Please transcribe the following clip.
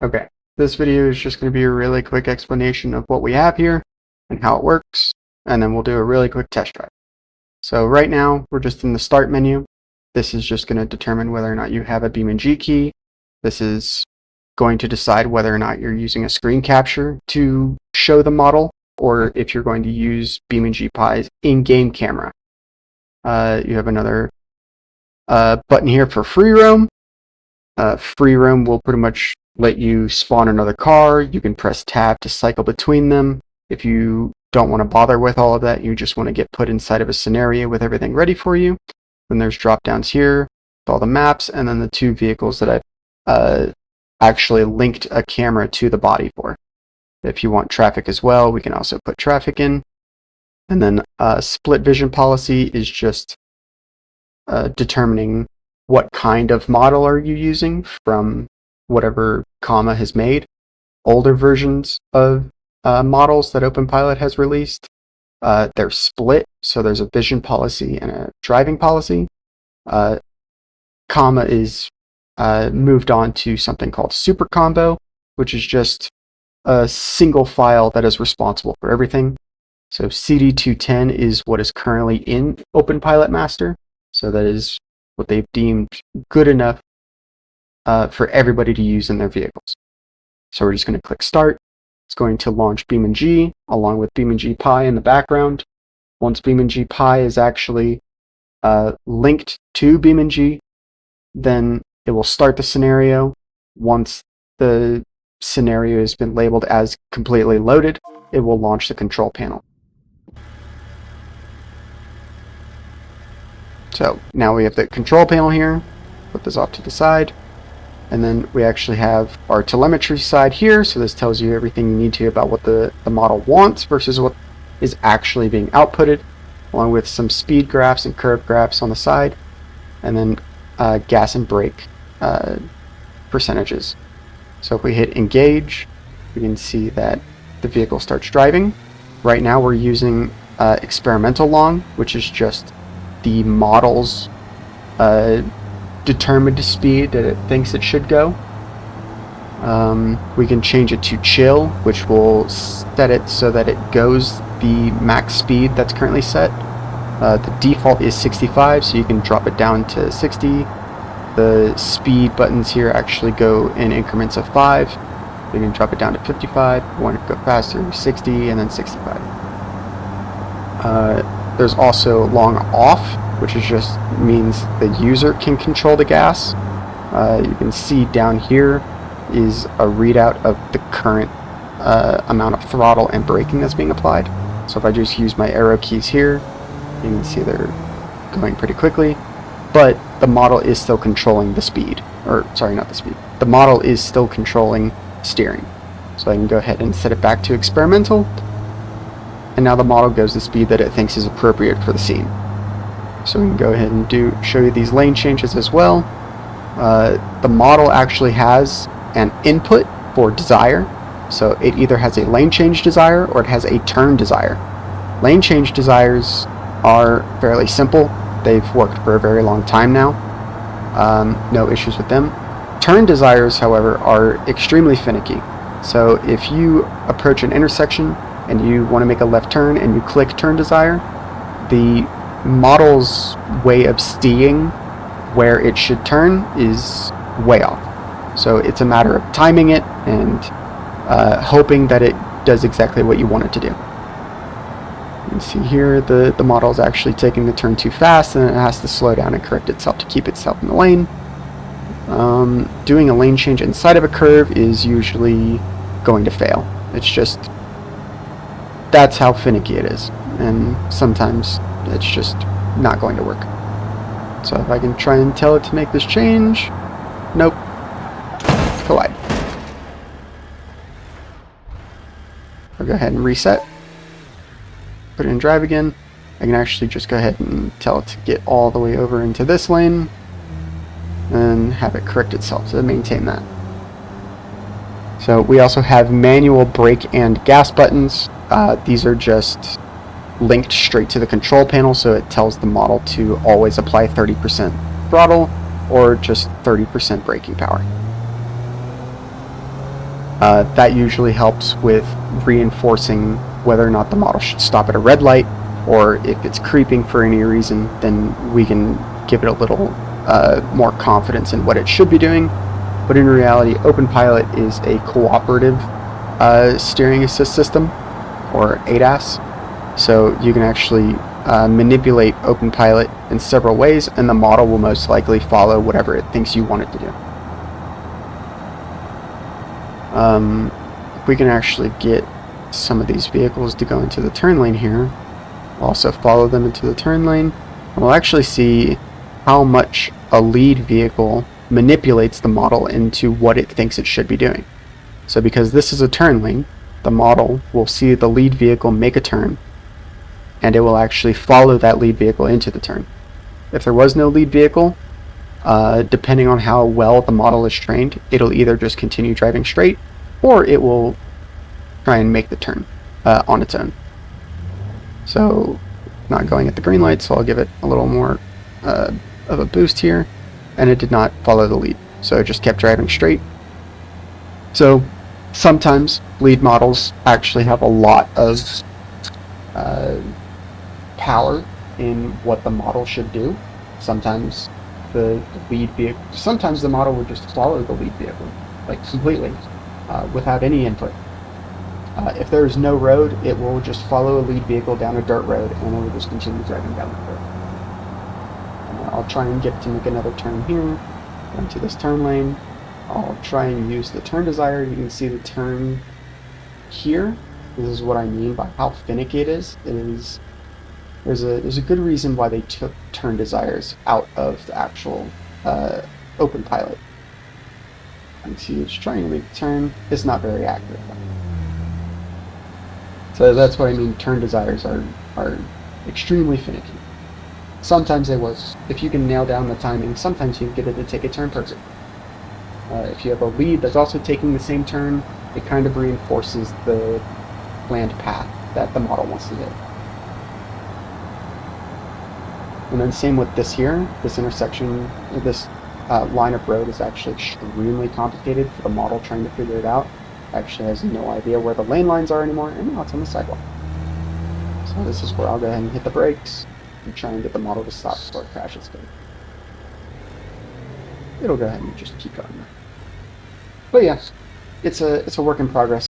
Okay, this video is just going to be a really quick explanation of what we have here and how it works, and then we'll do a really quick test drive. So right now, we're just in the Start menu. This is just going to determine whether or not you have a BeamNG key. This is going to decide whether or not you're using a screen capture to show the model, or if you're going to use BeamNG Pi's in-game camera. You have another button here for free roam. Free roam will pretty much let you spawn another car. You can press tab to cycle between them. If you don't want to bother with all of that, you just want to get put inside of a scenario with everything ready for you. Then there's drop downs here with all the maps, and then the two vehicles that I've actually linked a camera to the body for. If you want traffic as well, we can also put traffic in. And then split vision policy is just determining what kind of model are you using from whatever Comma has made. Older versions of models that openpiloit has released, they're split, so there's a vision policy and a driving policy. Comma is moved on to something called super combo, which is just a single file that is responsible for everything. So CD210 is what is currently in openpiloit master, so that is what they've deemed good enough for everybody to use in their vehicles. So we're just going to click start. It's going to launch BeamNG along with BeamNG Pi in the background. Once BeamNG Pi is actually linked to BeamNG, then it will start the scenario. Once the scenario has been labeled as completely loaded, it will launch the control panel. So now we have the control panel here. Put this off to the side. And then we actually have our telemetry side here. So this tells you everything you need to about what the model wants versus what is actually being outputted, along with some speed graphs and curve graphs on the side. And then gas and brake percentages. So if we hit engage, we can see that the vehicle starts driving. Right now we're using experimental long, which is just the model's determined speed that it thinks it should go. We can change it to chill, which will set it so that it goes the max speed that's currently set. The default is 65, so you can drop it down to 60. The speed buttons here actually go in increments of 5. You can drop it down to 55. If you want to go faster, 60, and then 65. There's also long off, which is just means the user can control the gas. You can see down here is a readout of the current amount of throttle and braking that's being applied. So if I just use my arrow keys here, you can see they're going pretty quickly, but the model is still controlling the speed. Or, sorry, not the speed. The model is still controlling steering. So I can go ahead and set it back to experimental, and now the model goes the speed that it thinks is appropriate for the scene. So we can go ahead and show you these lane changes as well. The model actually has an input for desire. So it either has a lane change desire or it has a turn desire. Lane change desires are fairly simple. They've worked for a very long time now. No issues with them. Turn desires, however, are extremely finicky. So if you approach an intersection and you want to make a left turn and you click turn desire, the model's way of seeing where it should turn is way off. So it's a matter of timing it and hoping that it does exactly what you want it to do. You can see here the model is actually taking the turn too fast, and it has to slow down and correct itself to keep itself in the lane. Doing a lane change inside of a curve is usually going to fail. It's just, that's how finicky it is, and sometimes it's just not going to work. So if I can try and tell it to make this change, nope, collide. I'll go ahead and reset, put it in drive again. I can actually just go ahead and tell it to get all the way over into this lane and have it correct itself to maintain that. So we also have manual brake and gas buttons. These are just linked straight to the control panel, so it tells the model to always apply 30% throttle or just 30% braking power. That usually helps with reinforcing whether or not the model should stop at a red light, or if it's creeping for any reason, then we can give it a little more confidence in what it should be doing. But in reality, openpiloit is a cooperative steering assist system, or ADAS. So you can actually manipulate openpiloit in several ways, and the model will most likely follow whatever it thinks you want it to do. We can actually get some of these vehicles to go into the turn lane here. We'll also follow them into the turn lane. We'll actually see how much a lead vehicle manipulates the model into what it thinks it should be doing. So because this is a turn lane, the model will see the lead vehicle make a turn, and it will actually follow that lead vehicle into the turn. If there was no lead vehicle, depending on how well the model is trained, it'll either just continue driving straight, or it will try and make the turn on its own. So, not going at the green light, so I'll give it a little more of a boost here, and it did not follow the lead, so it just kept driving straight. So, sometimes lead models actually have a lot of power in what the model should do. Sometimes the lead vehicle, sometimes the model would just follow the lead vehicle, like completely, without any input. If there is no road, it will just follow a lead vehicle down a dirt road, and it will just continue driving down the road. I'll try and get to make another turn here, into this turn lane. I'll try and use the turn desire. You can see the turn here. This is what I mean by how finicky it is. There's a good reason why they took turn desires out of the actual openpiloit. And see, it's trying to make the turn. It's not very accurate. So that's what I mean. Turn desires are extremely finicky. Sometimes they work. If you can nail down the timing, sometimes you can get it to take a turn perfect. If you have a lead that's also taking the same turn, it kind of reinforces the planned path that the model wants to hit. And then same with this here. This intersection, this line of road is actually extremely complicated for the model trying to figure it out. Actually has no idea where the lane lines are anymore, and now it's on the sidewalk. So this is where I'll go ahead and hit the brakes and try and get the model to stop before it crashes. It'll go ahead and just keep going. But yeah, it's a work in progress.